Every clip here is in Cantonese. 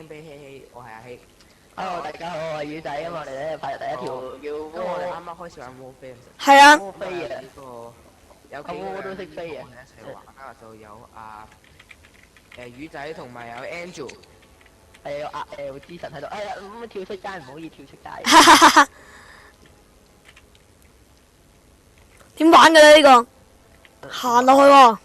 輕俾希希，我係阿希。Hello，大家好，我係魚仔啊嘛，我哋咧拍第一條因為我哋啱啱開始玩 Warfare，係啊，魔飛啊，呢個有阿窩都識飛啊，一齊玩啊，就有魚仔同埋有 Angel。係有之神喺度，哎呀咁跳出街唔可以跳出街。點玩嘅咧呢個？行落去喎。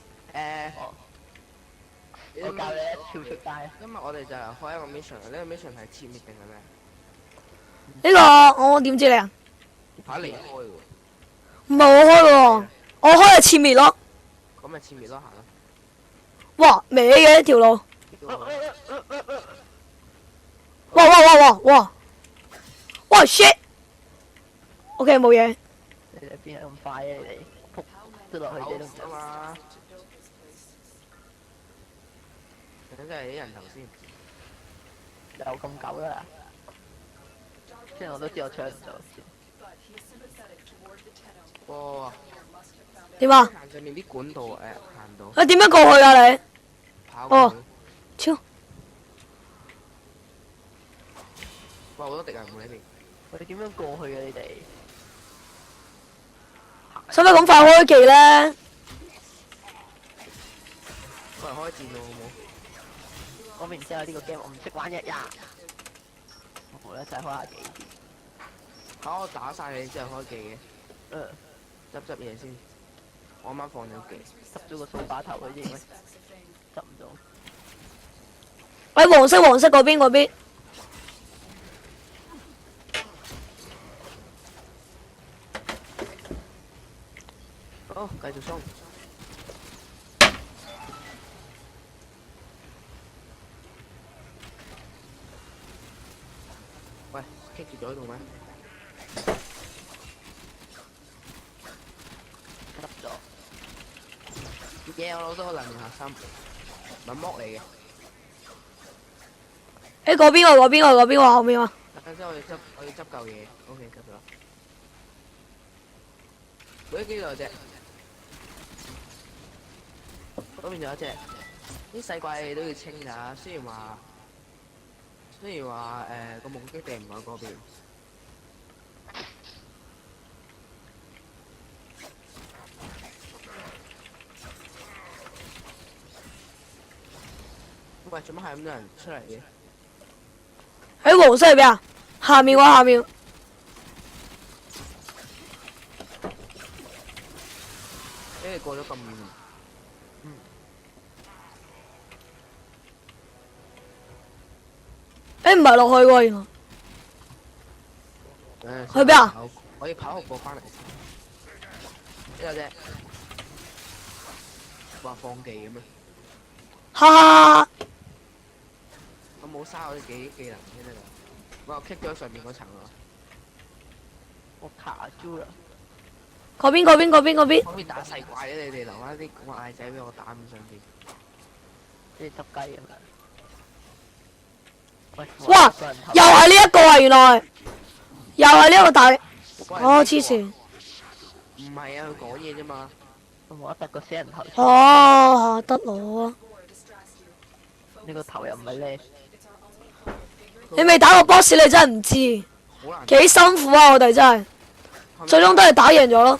我教你跳出街。今日我哋就開一個 mission，呢個 mission 係切滅定係咩？呢個我點知你啊？嚇你開喎，唔係我開喎，我開係切滅咯。咁咪切滅咯，行啦。哇，歪嘅條路。哇哇哇哇哇！哇 shit！OK 冇嘢。你哋邊係咁快嘅你哋？撲咗落去你都唔得。嘛。等真係啲人頭先。有咁久啦，雖然我都知我搶唔到。哇！點啊？行上面啲管道行到。啊點樣過去啊你？跑過去。超！哇！好多敵人喎呢邊。我哋點樣過去嘅你哋？使唔使咁快開技咧？過嚟開戰咯，好冇？我明知有呢個 game，我唔識玩日日。我咧就係開下技。嚇！我打晒你之後開技嘅。執嘢先。我啱啱放咗技。執咗個掃把頭佢先，執唔到。喂，黃色嗰邊。好，繼續衝。喂，棘住咗喺度咩？執咗。嘢我攞多個能源核心，咪剝嚟嘅。誒嗰邊喎，後面喎。等陣我要執嚿嘢。OK， 執咗。嗰啲幾多隻？嗰邊仲有一隻。啲細怪都要清㗎，雖然話個目擊地唔喺嗰邊。喂，做乜係咁多人出嚟嘅？喺黃色入邊啊？下面。因為過咗咁遠。誒唔係落去喎，原來。去邊啊？我要跑好過翻嚟先。呢個啫。話放技嘅咩？哈！我冇嘥我啲技能先得㗎。我又 kick 咗上面嗰層啊！我卡住啦。嗰邊。可唔可以打細怪咧？你哋留翻啲怪仔俾我打咁上邊。你執雞咁樣。哇！又係呢一個啊，原來。又係呢個大。哦，黐線。唔係啊，佢講嘢啫嘛。我得個死人頭。哦，得我。你個頭又唔係咧。你未打過 boss 你真係唔知。好難。幾辛苦啊！我哋真係。最終都係打贏咗咯。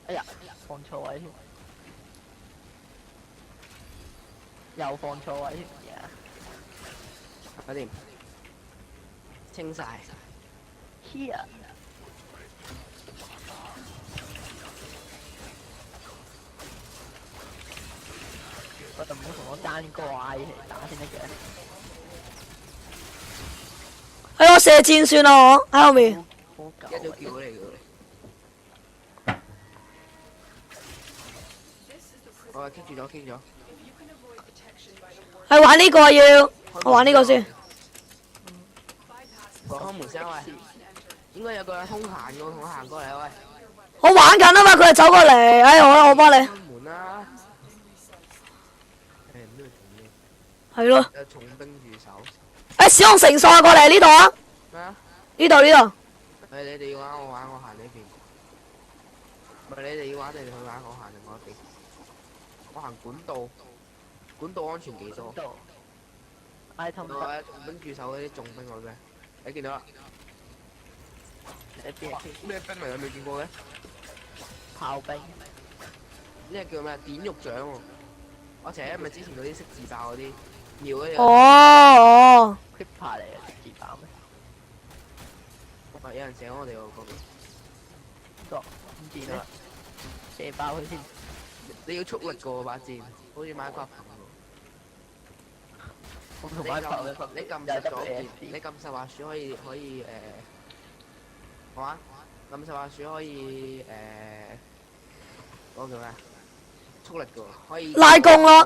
哎呀，放錯位添，又放錯位添，搞掂，清晒。Here，我就唔好同我單怪嚟打先得嘅。喺我射箭算啦，我喺後面。一早叫咗你嘅。我係 keep 咗。係玩呢個要，我玩呢個先。開門聲喂，應該有個人空閒嘅，同我行過嚟喂。我玩緊啊嘛，佢就走過嚟，哎好啦，我幫你。開門啦。誒唔知佢做咩？係咯。有重兵駐守。誒使用繩索過嚟呢度啊！咩啊？呢度。你哋要玩我玩，我行呢邊。唔係你哋要玩，你哋去玩，我行另外一邊。我行管道，管道安全幾多？度。I 通得。我喺重兵駐守嗰啲重兵嚟嘅，你見到啦？你邊啊？咩兵嚟？我未見過嘅。炮兵。呢個叫咩？典獄長喎。我成日咪之前嗰啲識自爆嗰啲瞄嗰啲。哦。 Creeper 嚟嘅，自爆咩？有人射我哋喎嗰邊。唔知咧，射爆佢先。你要速力過喎把箭，好似買塊棚我同埋炮嘅分你撳實咗鍵，你撳實滑鼠可以好啊？撳實滑鼠可以嗰個叫咩？速力嘅喎，可以拉弓咯，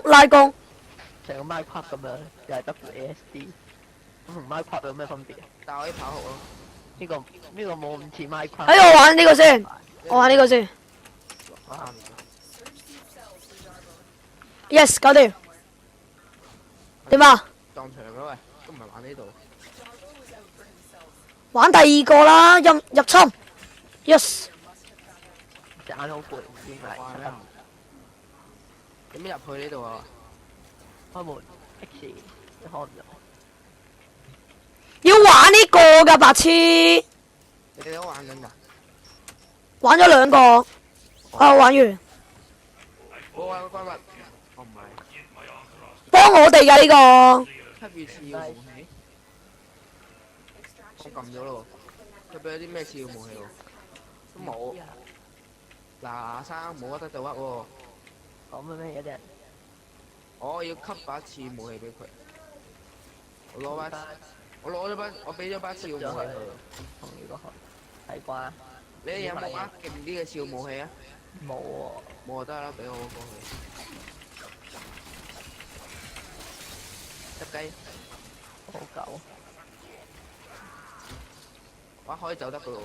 拉弓。成個 Minecraft 咁樣，又係 WASD。咁同 Minecraft 有咩分別啊？但係可以跑酷咯。呢個冇咁似 Minecraft。喺我玩呢個先，我玩呢個先。Yes， 搞掂。點啊？撞牆嘅喂，都唔係玩呢度。玩第二個啦，入侵。Yes。隻眼好攰，唔知點解。點樣入去呢度啊？開門 X，你開唔到。要玩呢個㗎，白痴。你哋都玩緊㗎？玩咗2個。啊，玩完。我玩個關物，我唔係。幫我哋㗎呢個。吸血次要武器。我撳咗咯。佢俾咗啲咩次要武器喎？都冇。嗱生冇得就屈喎。講咩嘢啫？我要吸把次武器俾佢。我攞咗把，我俾咗把次武器佢。同呢個學睇慣。你哋有冇把勁啲嘅次武器啊？冇喎。冇就得啦，俾我過去。隻雞。好狗。哇，可以走得噶咯。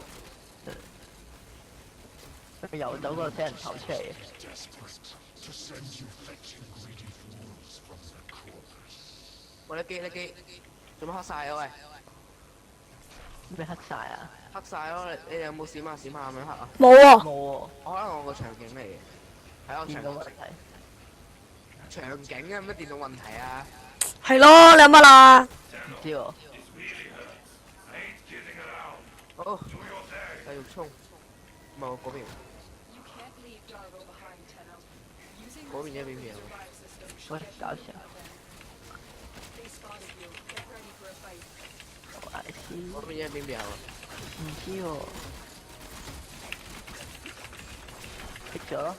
佢游走嗰度聽人頭出嚟嘅。喂，你機，做乜黑晒啊？喂，咩黑晒啊？黑晒咯！你哋有冇閃下咁樣黑啊？冇喎。冇喎。可能我個場景嚟嘅，喺我電腦問題。場景啊，乜電腦問題啊？係咯，你有乜啦？唔知喎。好，繼續衝。唔係我嗰邊。嗰邊一邊邊啊！喂，搞笑。嗰邊一邊邊啊！唔知喎。熄咗咯。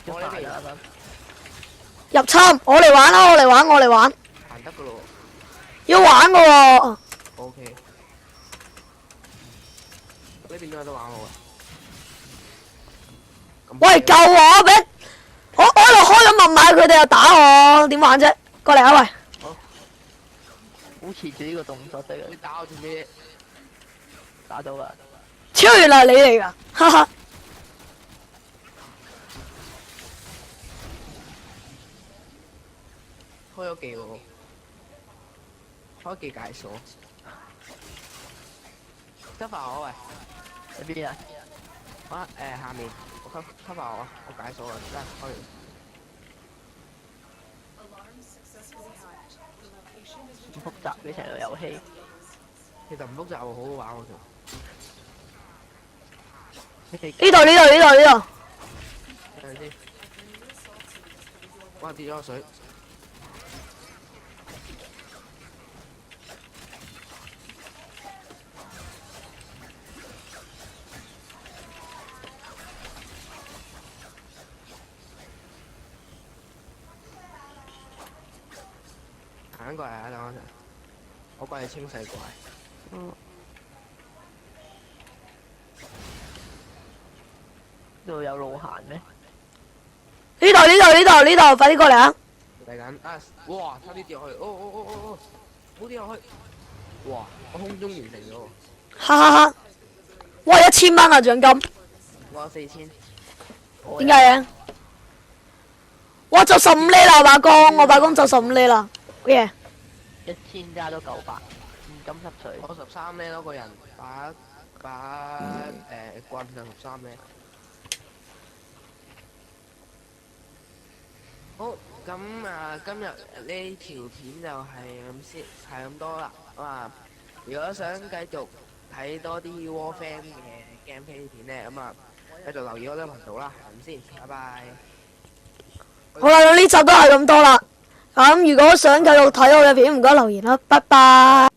我呢邊啱啱。入侵，我嚟玩啦，我嚟玩。行得噶咯要玩㗎喎。OK。呢邊都有得玩我啊！喂，救我俾！我喺度開咗密碼，佢哋又打我，點玩啫？過嚟啊喂！保持住呢個動作得你嘅，打我做咩？打到啦。超原來你嚟㗎，哈哈！開咗技喎，開技解鎖。得發我喂！喺邊啊？啊下面，我吸發我，我解鎖啊！得開完。咁複雜嘅成個遊戲。其實唔複雜喎，好好玩喎仲。呢度。睇下先。哇！跌咗個水。行過嚟啊！等我陣，我過嚟清洗怪。嗯。呢度有路行咩？呢度，快啲過嚟啊！嚟緊啊！哇！差啲跌落去，哦！冇跌落去。哇！我空中完成咗喎。哈哈哈！哇，1000蚊啊獎金！我有4000。點解嘅？哇，就15厘啦，我把弓就15厘啦，好嘢！1000加咗900，現金濕水。我13呢咯個人，打把棍啊13咩？好，咁啊，今日呢條片就係咁先，係咁多啦。咁啊，如果想繼續睇多啲 Warframe 嘅 gameplay 片咧，咁啊，繼續留意我呢個頻道啦。係咁先，拜拜。好啦，咁呢集都係咁多啦。咁如果想繼續睇我嘅片，唔該留言啦，拜拜。